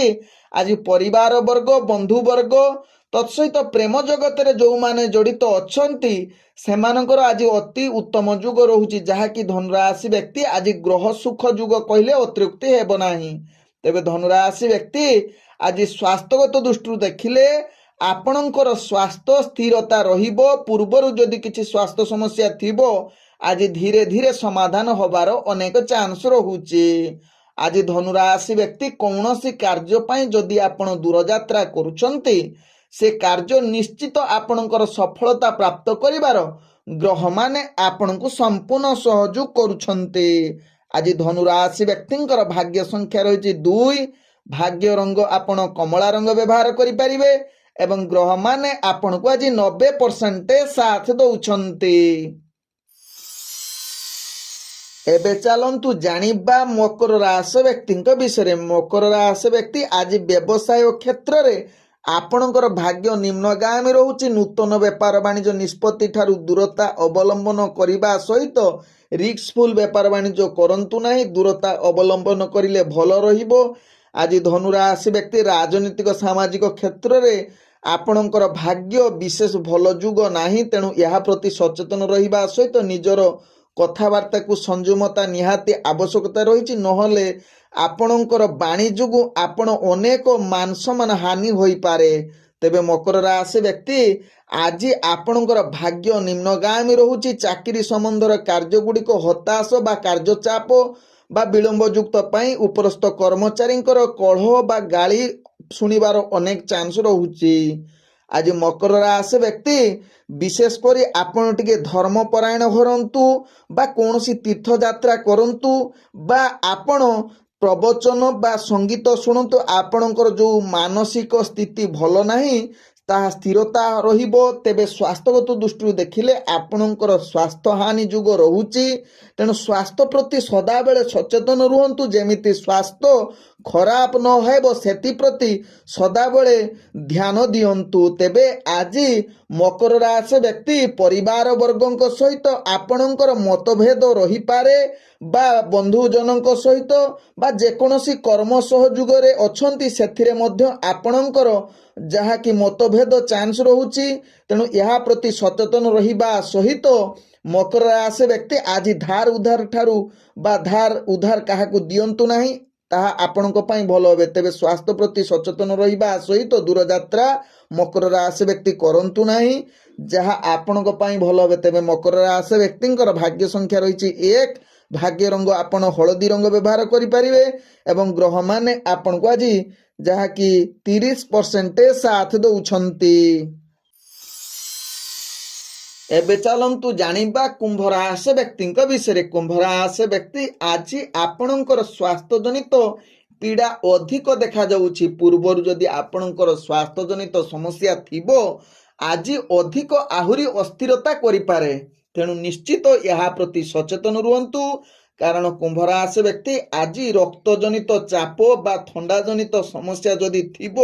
ଆଜି ପରିବାର ବର୍ଗ, ବନ୍ଧୁବର୍ଗ ତତ୍ସହିତ ପ୍ରେମ ଜଗତରେ ଯେଉଁମାନେ ଜଡ଼ିତ ଅଛନ୍ତି ସେମାନଙ୍କର ଆଜି ଅତି ଉତ୍ତମ ଯୁଗ ରହୁଛି, ଯାହାକି ଧନୁରାଶି ବ୍ୟକ୍ତି ଆଜି ଗ୍ରହ ସୁଖ ଯୁଗ କହିଲେ ଅତ୍ୟୁକ୍ତି ହେବ ନାହିଁ। ତେବେ ଧନୁରାଶି ବ୍ୟକ୍ତି ଆଜି ସ୍ୱାସ୍ଥ୍ୟଗତ ଦୃଷ୍ଟିରୁ ଦେଖିଲେ ଆପଣଙ୍କର ସ୍ୱାସ୍ଥ୍ୟ ସ୍ଥିରତା ରହିବ। ପୂର୍ବରୁ ଯଦି କିଛି ସ୍ୱାସ୍ଥ୍ୟ ସମସ୍ୟା ଥିବ ଆଜି ଧୀରେ ଧୀରେ ସମାଧାନ ହେବାର ଅନେକ ଚାନ୍ସ ରହୁଛି। ଆଜି ଧନୁରାଶି ବ୍ୟକ୍ତି କୌଣସି କାର୍ଯ୍ୟ ପାଇଁ ଯଦି ଆପଣ ଦୂରଯାତ୍ରା କରୁଛନ୍ତି ସେ କାର୍ଯ୍ୟ ନିଶ୍ଚିତ ଆପଣଙ୍କର ସଫଳତା ପ୍ରାପ୍ତ କରିବାର ଗ୍ରହମାନେ ଆପଣଙ୍କୁ ସମ୍ପୂର୍ଣ୍ଣ ସହଯୋଗ କରୁଛନ୍ତି। ଆଜି ଧନୁରାଶି ବ୍ୟକ୍ତିଙ୍କର ଭାଗ୍ୟ ସଂଖ୍ୟା ରହିଛି 2। ଭାଗ୍ୟ ରଙ୍ଗ ଆପଣ କମଳା ରଙ୍ଗ ବ୍ୟବହାର କରିପାରିବେ ଏବଂ ଗ୍ରହମାନେ ଆପଣଙ୍କୁ ଆଜି 90% ସାଥ ଦେଉଛନ୍ତି। ଏବେ ଚାଲନ୍ତୁ ଜାଣିବା ମକର ରାଶି ବ୍ୟକ୍ତିଙ୍କ ବିଷୟରେ। ମକର ରାଶି ବ୍ୟକ୍ତି ଆଜି ବ୍ୟବସାୟ କ୍ଷେତ୍ରରେ ଆପଣଙ୍କର ଭାଗ୍ୟ ନିମ୍ନଗାମୀ ରହୁଛି। ନୂତନ ବେପାର ବାଣିଜ୍ୟ ନିଷ୍ପତ୍ତି ଠାରୁ ଦୂରତା ଅବଲମ୍ବନ କରିବା ସହିତ ରିସ୍କଫୁଲ ବେପାର ବାଣିଜ୍ୟ କରନ୍ତୁ ନାହିଁ। ଦୂରତା ଅବଲମ୍ବନ କରିଲେ ଭଲ ରହିବ। ଆଜି ଧନୁରାଶି ବ୍ୟକ୍ତି ରାଜନୈତିକ ସାମାଜିକ କ୍ଷେତ୍ରରେ ଆପଣଙ୍କର ଭାଗ୍ୟ ବିଶେଷ ଭଲ ଯୁଗ ନାହିଁ, ତେଣୁ ଏହା ପ୍ରତି ସଚେତନ ରହିବା ସହିତ ନିଜର କଥାବାର୍ତ୍ତାକୁ ସଂଯମତା ନିହାତି ଆବଶ୍ୟକତା ରହିଛି। ନହେଲେ ଆପଣଙ୍କର ବାଣୀ ଯୋଗୁଁ ଆପଣ ଅନେକ ମାନସମ୍ମାନ ହାନି ହୋଇପାରେ। ତେବେ ମକର ରାଶି ବ୍ୟକ୍ତି ଆଜି ଆପଣଙ୍କର ଭାଗ୍ୟ ନିମ୍ନଗାମୀ ରହୁଛି। ଚାକିରି ସମ୍ବନ୍ଧର କାର୍ଯ୍ୟଗୁଡ଼ିକ ହତାଶ ବା କାର୍ଯ୍ୟଚାପ ବା ବିଳମ୍ବ ଯୁକ୍ତ ପାଇଁ ଉପରସ୍ଥ କର୍ମଚାରୀଙ୍କର କଳହ ବା ଗାଳି ଶୁଣିବାର ଅନେକ ଚାନ୍ସ ରହୁଛି। ଆଜି ମକର ରାଶି ବ୍ୟକ୍ତି ବିଶେଷ କରି ଆପଣ ଟିକେ ଧର୍ମପରାୟଣ କରନ୍ତୁ ବା କୌଣସି ତୀର୍ଥଯାତ୍ରା କରନ୍ତୁ ବା ଆପଣ ପ୍ରବଚନ ବା ସଙ୍ଗୀତ ଶୁଣନ୍ତୁ। ଆପଣଙ୍କର ଯେଉଁ ମାନସିକ ସ୍ଥିତି ଭଲ ନାହିଁ ତାହା ସ୍ଥିରତା ରହିବ। ତେବେ ସ୍ୱାସ୍ଥ୍ୟଗତ ଦୃଷ୍ଟିରୁ ଦେଖିଲେ ଆପଣଙ୍କର ସ୍ୱାସ୍ଥ୍ୟହାନି ଯୁଗ ରହୁଛି, ତେଣୁ ସ୍ୱାସ୍ଥ୍ୟ ପ୍ରତି ସଦାବେଳେ ସଚେତନ ରୁହନ୍ତୁ। ଯେମିତି ସ୍ୱାସ୍ଥ୍ୟ ଖରାପ ନ ହେବ ସେଥିପ୍ରତି ସଦାବେଳେ ଧ୍ୟାନ ଦିଅନ୍ତୁ। ତେବେ ଆଜି ମକର ରାଶି ବ୍ୟକ୍ତି ପରିବାର ବର୍ଗଙ୍କ ସହିତ ଆପଣଙ୍କର ମତଭେଦ ରହିପାରେ ବା ବନ୍ଧୁଜନଙ୍କ ସହିତ ବା ଯେକୌଣସି କର୍ମ ସହଯୋଗରେ ଅଛନ୍ତି ସେଥିରେ ମଧ୍ୟ ଆପଣଙ୍କର ଯାହାକି ମତଭେଦ ଚାନ୍ସ ରହୁଛି। ତେଣୁ ଏହା ପ୍ରତି ସଚେତନ ରହିବା ସହିତ ମକର ରାଶି ବ୍ୟକ୍ତି ଆଜି ଧାର ଉଧାର ଠାରୁ ବା ଧାର ଉଧାର କାହାକୁ ଦିଅନ୍ତୁ ନାହିଁ, ତାହା ଆପଣଙ୍କ ପାଇଁ ଭଲ হবে। ତେବେ ସ୍ୱାସ୍ଥ୍ୟ ପ୍ରତି ସଚେତନ ରହିବା ସହିତ ଦୂରଯାତ୍ରା ମକର ରାଶି ବ୍ୟକ୍ତି କରନ୍ତୁ ନାହିଁ, ଯାହା ଆପଣଙ୍କ ପାଇଁ ଭଲ হবে। ତେବେ ମକର ରାଶି ବ୍ୟକ୍ତିଙ୍କର ଭାଗ୍ୟ ସଂଖ୍ୟା ରହିଛି 1। ଭାଗ୍ୟ ରଙ୍ଗ ଆପଣ ହଳଦୀ ରଙ୍ଗ ବ୍ୟବହାର କରିପାରିବେ ଏବଂ ଗ୍ରହମାନେ ଆପଣଙ୍କୁ ଆଜି ଯାହାକି 30% ସାଥ ଦେଉଛନ୍ତି। ଏବେ ଚାଲନ୍ତୁ ଜାଣିବା କୁମ୍ଭ ରାଶି ବ୍ୟକ୍ତିଙ୍କ ବିଷୟରେ। କୁମ୍ଭ ରାଶି ବ୍ୟକ୍ତି ଆଜି ଆପଣଙ୍କର ସ୍ୱାସ୍ଥ୍ୟଜନିତ ପୀଡ଼ା ଅଧିକ ଦେଖାଯାଉଛି। ପୂର୍ବରୁ ଯଦି ଆପଣଙ୍କର ସ୍ୱାସ୍ଥ୍ୟଜନିତ ସମସ୍ୟା ଥିବ ଆଜି ଅଧିକ ଆହୁରି ଅସ୍ଥିରତା କରିପାରେ, ତେଣୁ ନିଶ୍ଚିତ ଏହା ପ୍ରତି ସଚେତନ ରୁହନ୍ତୁ। କାରଣ କୁମ୍ଭ ରାଶି ବ୍ୟକ୍ତି ଆଜି ରକ୍ତଜନିତ ଚାପ ବା ଥଣ୍ଡାଜନିତ ସମସ୍ୟା ଯଦି ଥିବ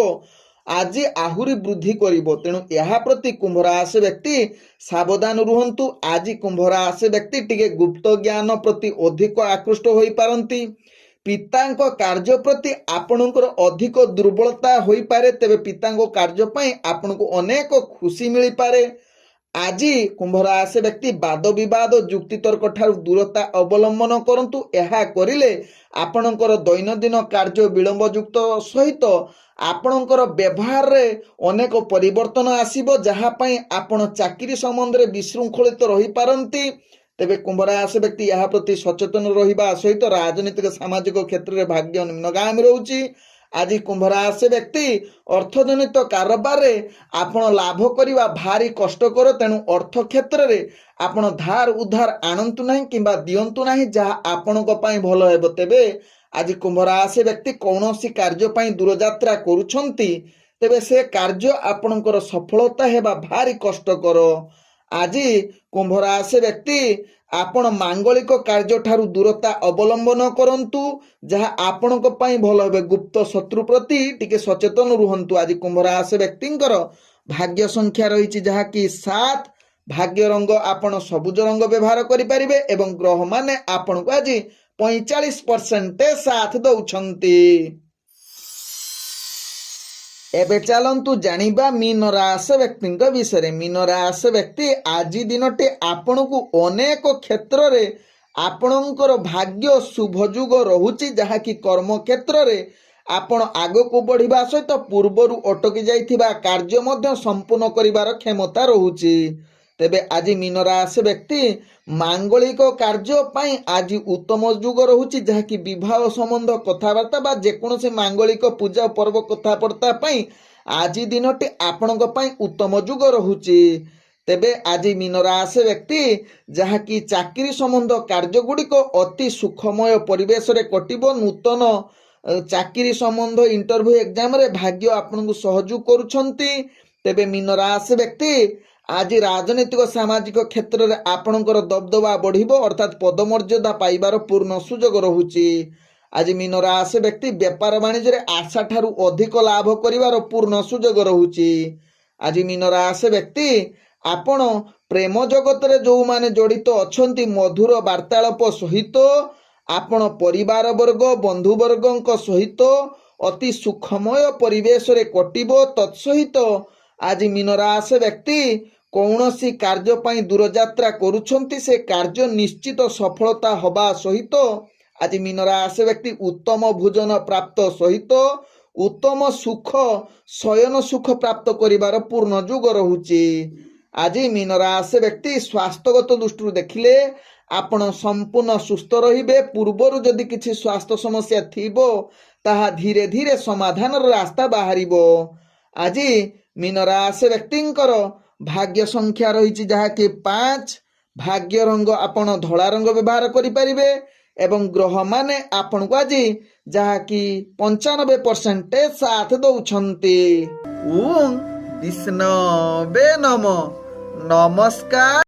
ଆଜି ଆହୁରି ବୃଦ୍ଧି କରିବ, ତେଣୁ ଏହା ପ୍ରତି କୁମ୍ଭ ରାଶି ବ୍ୟକ୍ତି ସାବଧାନ ରୁହନ୍ତୁ। ଆଜି କୁମ୍ଭ ରାଶି ବ୍ୟକ୍ତି ଟିକେ ଗୁପ୍ତ ଜ୍ଞାନ ପ୍ରତି ଅଧିକ ଆକୃଷ୍ଟ ହୋଇପାରନ୍ତି। ପିତାଙ୍କ କାର୍ଯ୍ୟ ପ୍ରତି ଆପଣଙ୍କର ଅଧିକ ଦୁର୍ବଳତା ହୋଇପାରେ, ତେବେ ପିତାଙ୍କ କାର୍ଯ୍ୟ ପାଇଁ ଆପଣଙ୍କୁ ଅନେକ ଖୁସି ମିଳିପାରେ। ଆଜି କୁମ୍ଭ ରାଶି ବ୍ୟକ୍ତି ବାଦ ବିବାଦ ଯୁକ୍ତିତର୍କ ଠାରୁ ଦୂରତା ଅବଲମ୍ବନ କରନ୍ତୁ। ଏହା କରିଲେ ଆପଣଙ୍କର ଦୈନନ୍ଦିନ କାର୍ଯ୍ୟ ବିଳମ୍ବଯୁକ୍ତ ସହିତ ଆପଣଙ୍କର ବ୍ୟବହାରରେ ଅନେକ ପରିବର୍ତ୍ତନ ଆସିବ, ଯାହା ପାଇଁ ଆପଣ ଚାକିରି ସମ୍ବନ୍ଧରେ ବିଶୃଙ୍ଖଳିତ ରହିପାରନ୍ତି। ତେବେ କୁମ୍ଭ ରାଶି ବ୍ୟକ୍ତି ଏହା ପ୍ରତି ସଚେତନ ରହିବା ସହିତ ରାଜନୈତିକ ସାମାଜିକ କ୍ଷେତ୍ରରେ ଭାଗ୍ୟ ନିମ୍ନଗାମୀ ରହୁଛି। ଆଜି କୁମ୍ଭ ରାଶି ବ୍ୟକ୍ତି ଅର୍ଥଜନିତ କାରବାରରେ ଆପଣ ଲାଭ କରିବା ଭାରି କଷ୍ଟକର, ତେଣୁ ଅର୍ଥ କ୍ଷେତ୍ରରେ ଆପଣ ଧାର ଉଧାର ଆଣନ୍ତୁ ନାହିଁ କିମ୍ବା ଦିଅନ୍ତୁ ନାହିଁ, ଯାହା ଆପଣଙ୍କ ପାଇଁ ଭଲ ହେବ। ତେବେ ଆଜି କୁମ୍ଭ ରାଶି ବ୍ୟକ୍ତି କୌଣସି କାର୍ଯ୍ୟ ପାଇଁ ଦୂରଯାତ୍ରା କରୁଛନ୍ତି, ତେବେ ସେ କାର୍ଯ୍ୟ ଆପଣଙ୍କର ସଫଳତା ହେବା ଭାରି କଷ୍ଟକର। ଆଜି କୁମ୍ଭ ରାଶି ବ୍ୟକ୍ତି ଆପଣ ମାଙ୍ଗଳିକ କାର୍ଯ୍ୟ ଠାରୁ ଦୂରତା ଅବଲମ୍ବନ କରନ୍ତୁ, ଯାହା ଆପଣଙ୍କ ପାଇଁ ଭଲ ହେବ। ଗୁପ୍ତ ଶତ୍ରୁ ପ୍ରତି ଟିକେ ସଚେତନ ରୁହନ୍ତୁ। ଆଜି କୁମ୍ଭ ରାଶି ବ୍ୟକ୍ତିଙ୍କର ଭାଗ୍ୟ ସଂଖ୍ୟା ରହିଛି ଯାହାକି 7। ଭାଗ୍ୟ ରଙ୍ଗ ଆପଣ ସବୁଜ ରଙ୍ଗ ବ୍ୟବହାର କରିପାରିବେ ଏବଂ ଗ୍ରହମାନେ ଆପଣଙ୍କୁ ଆଜି 45% ସାଥ ଦଉଛନ୍ତି। ଏବେ ଚାଲନ୍ତୁ ଜାଣିବା ମୀନ ରାଶି ବ୍ୟକ୍ତିଙ୍କ ବିଷୟରେ। ମୀନ ରାଶି ବ୍ୟକ୍ତି ଆଜି ଦିନଟି ଆପଣଙ୍କୁ ଅନେକ କ୍ଷେତ୍ରରେ ଆପଣଙ୍କର ଭାଗ୍ୟ ଶୁଭଯୋଗ ରହୁଛି, ଯାହାକି କର୍ମ କ୍ଷେତ୍ରରେ ଆପଣ ଆଗକୁ ବଢ଼ିବା ସହିତ ପୂର୍ବରୁ ଅଟକି ଯାଇଥିବା କାର୍ଯ୍ୟ ମଧ୍ୟ ସମ୍ପୂର୍ଣ୍ଣ କରିବାର କ୍ଷମତା ରହୁଛି। ତେବେ ଆଜି ମୀନ ରାଶି ବ୍ୟକ୍ତି ମାଙ୍ଗଳିକ କାର୍ଯ୍ୟ ପାଇଁ ଆଜି ଉତ୍ତମ ଯୁଗ ରହୁଛି, ଯାହାକି ବିବାହ ସମ୍ବନ୍ଧ କଥାବାର୍ତ୍ତା ବା ଯେକୌଣସି ମାଙ୍ଗଳିକ ପୂଜା ପର୍ବ କଥାବାର୍ତ୍ତା ପାଇଁ ଆଜି ଦିନଟି ଆପଣଙ୍କ ପାଇଁ ଉତ୍ତମ ଯୁଗ ରହୁଛି। ତେବେ ଆଜି ମୀନ ରାଶି ବ୍ୟକ୍ତି ଯାହାକି ଚାକିରି ସମ୍ବନ୍ଧ କାର୍ଯ୍ୟ ଗୁଡ଼ିକ ଅତି ସୁଖମୟ ପରିବେଶରେ କଟିବ। ନୂତନ ଚାକିରି ସମ୍ବନ୍ଧ ଇଣ୍ଟରଭ୍ୟୁ ଏକ୍ଜାମରେ ଭାଗ୍ୟ ଆପଣଙ୍କୁ ସହଯୋଗ କରୁଛନ୍ତି। ତେବେ ମୀନ ରାଶି ବ୍ୟକ୍ତି ଆଜି ରାଜନୈତିକ ସାମାଜିକ କ୍ଷେତ୍ରରେ ଆପଣଙ୍କର ଦବଦବା ବଢ଼ିବ, ଅର୍ଥାତ୍ ପଦମର୍ଯ୍ୟାଦା ପାଇବାର ପୂର୍ଣ୍ଣ ସୁଯୋଗ ରହୁଛି। ଆଜି ମୀନ ରାଶି ବ୍ୟକ୍ତି ବେପାର ବାଣିଜ୍ୟରେ ଆଶା ଠାରୁ ଅଧିକ ଲାଭ କରିବାର ପୂର୍ଣ୍ଣ ସୁଯୋଗ ରହୁଛି। ଆଜି ମୀନ ରାଶି ବ୍ୟକ୍ତି ଆପଣ ପ୍ରେମ ଜଗତରେ ଯେଉଁମାନେ ଜଡ଼ିତ ଅଛନ୍ତି, ମଧୁର ବାର୍ତ୍ତାଳାପ ସହିତ ଆପଣ ପରିବାର ବର୍ଗ ବନ୍ଧୁବର୍ଗଙ୍କ ସହିତ ଅତି ସୁଖମୟ ପରିବେଶରେ କଟିବ। ତତ୍ସହିତ ଆଜି ମୀନ ରାଶି ବ୍ୟକ୍ତି କୌଣସି କାର୍ଯ୍ୟ ପାଇଁ ଦୂରଯାତ୍ରା କରୁଛନ୍ତି, ସେ କାର୍ଯ୍ୟ ନିଶ୍ଚିତ ସଫଳତା ହେବା ସହିତ ଆଜି ମୀନ ରାଶି ବ୍ୟକ୍ତି ଉତ୍ତମ ଭୋଜନ ପ୍ରାପ୍ତ ସହିତ ଉତ୍ତମ ସୁଖ ଶୟନ ସୁଖ ପ୍ରାପ୍ତ କରିବାର ପୂର୍ଣ୍ଣ ଯୁଗ ରହୁଛି। ଆଜି ମୀନ ରାଶି ବ୍ୟକ୍ତି ସ୍ୱାସ୍ଥ୍ୟଗତ ଦୃଷ୍ଟିରୁ ଦେଖିଲେ ଆପଣ ସମ୍ପୂର୍ଣ୍ଣ ସୁସ୍ଥ ରହିବେ। ପୂର୍ବରୁ ଯଦି କିଛି ସ୍ୱାସ୍ଥ୍ୟ ସମସ୍ୟା ଥିବ, ତାହା ଧୀରେ ଧୀରେ ସମାଧାନର ରାସ୍ତା ବାହାରିବ। ଆଜି ମୀନ ରାଶି ବ୍ୟକ୍ତିଙ୍କର ଭାଗ୍ୟ ସଂଖ୍ୟା ରହିଛି ଯାହାକି 5। ଭାଗ୍ୟ ରଙ୍ଗ ଆପଣ ଧଳା ରଙ୍ଗ ବ୍ୟବହାର କରିପାରିବେ ଏବଂ ଗ୍ରହମାନେ ଆପଣଙ୍କୁ ଆଜି ଯାହାକି 95% ସାଥ ଦଉଛନ୍ତି। ଓଁ ବିଷ୍ଣବେ ନମଃ। ନମସ୍କାର।